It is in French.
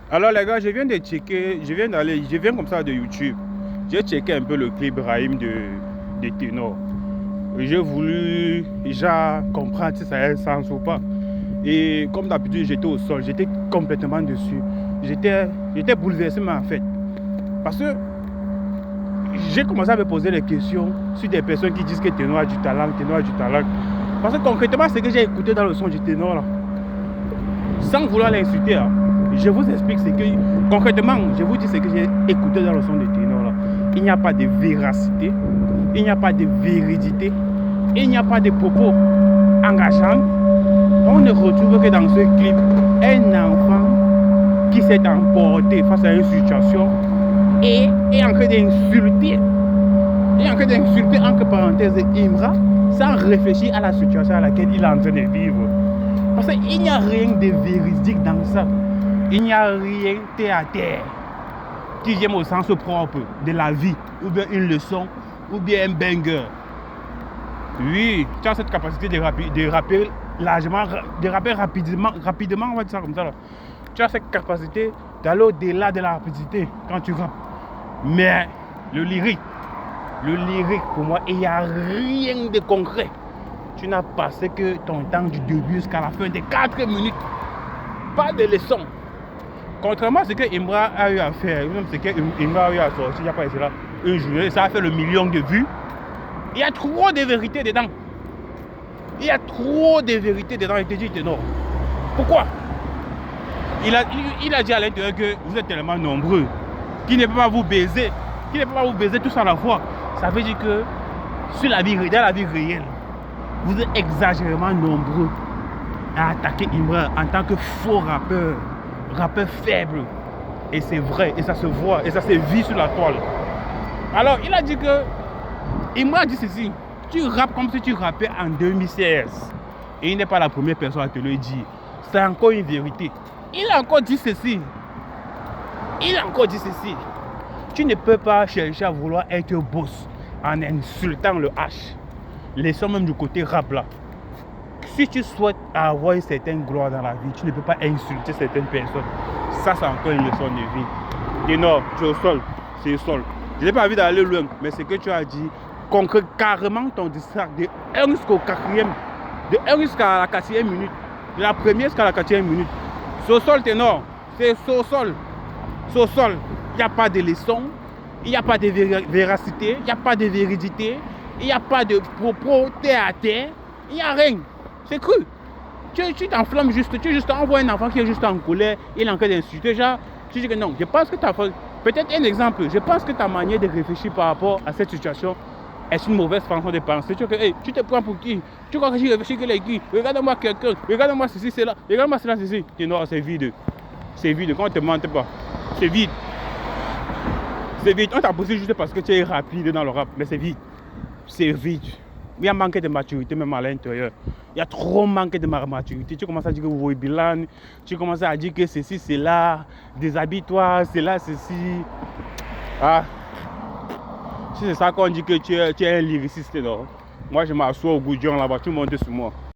Alors les gars, je viens de checker, je viens comme ça de YouTube. J'ai checké un peu le clip Brahim de Ténor. J'ai voulu déjà comprendre si ça a un sens ou pas. Et comme d'habitude, j'étais au sol, j'étais complètement dessus. J'étais bouleversé en fait. Parce que j'ai commencé à me poser des questions sur des personnes qui disent que Ténor a du talent, Ténor a du talent. Parce que concrètement, ce que j'ai écouté dans le son du Ténor là, sans vouloir l'insulter, hein, je vous explique ce que, concrètement, je vous dis ce que j'ai écouté dans le son de Ténor là. Il n'y a pas de véracité, il n'y a pas de véridité, il n'y a pas de propos engageants. On ne retrouve que dans ce clip un enfant qui s'est emporté face à une situation et est en train d'insulter, entre parenthèses Imra, sans réfléchir à la situation à laquelle il est en train de vivre. Parce qu'il n'y a rien de véridique dans ça. Il n'y a rien terre à terre qui vient au sens propre de la vie, ou bien une leçon, ou bien un banger. Oui, tu as cette capacité de rapper largement, de rapper rapidement, on va dire ça comme ça là. Tu as cette capacité d'aller au-delà de la rapidité quand tu rappes. Mais le lyrique, pour moi, il n'y a rien de concret. Tu n'as passé que ton temps du début jusqu'à la fin des 4 minutes. Pas de leçon. Contrairement à ce que Imra a eu à faire, même ce que Imra a eu à sortir, il n'y a pas essayé là, une journée, ça a fait le million de vues. Il y a trop de vérité dedans. Il te dit Ténor. Pourquoi? Il a dit à l'intérieur que vous êtes tellement nombreux qu'il ne peut pas vous baiser. Tous à la fois. Ça veut dire que dans la vie réelle, vous êtes exagérément nombreux à attaquer Imra en tant que faux rappeur faible. Et c'est vrai, et ça se voit, et ça se vit sur la toile. Alors, il a dit que Imra a dit ceci: tu rappes comme si tu rappais en 2016. Et il n'est pas la première personne à te le dire. C'est encore une vérité. Il a encore dit ceci. Tu ne peux pas chercher à vouloir être boss en insultant le H. Laissons même du côté rap là. Si tu souhaites avoir une certaine gloire dans la vie, tu ne peux pas insulter certaines personnes. Ça, c'est encore une leçon de vie. Ténor, tu es au sol. C'est au sol. Je n'ai pas envie d'aller loin, mais ce que tu as dit, carrément ton discours de 1 jusqu'au 4e, de 1 jusqu'à la 4e minute, de la première jusqu'à la 4e minute. C'est au sol, Ténor. C'est au sol. C'est au sol. Il n'y a pas de leçon, il n'y a pas de véracité, il n'y a pas de véridité, il n'y a pas de propos terre à terre, il n'y a rien. C'est cru. Tu t'enflammes juste, tu envoies un enfant qui est juste en colère, il est en train d'insulter. Déjà, tu dis que non, je pense que tu as fait. Peut-être un exemple, je pense que ta manière de réfléchir par rapport à cette situation est une mauvaise façon de penser. Tu te prends pour qui? Tu crois que je réfléchis que les qui? Regarde-moi quelqu'un, regarde-moi ceci, c'est là, regarde-moi cela, ceci. Non, c'est vide. C'est vide, quand on ne te mente pas. C'est vide. C'est vide. On t'a poussé juste parce que tu es rapide dans le rap, mais c'est vide. C'est vide. Il y a manqué de maturité même à l'intérieur. Il y a trop manqué de maturité. Tu commences à dire que vous voyez bilan. Tu commences à dire que ceci, c'est là. Déshabille-toi, c'est là, ceci. Ah. Si c'est ça qu'on dit que tu es un lyriciste, non? Moi, je m'assois au goudron là-bas, tu montes sur moi.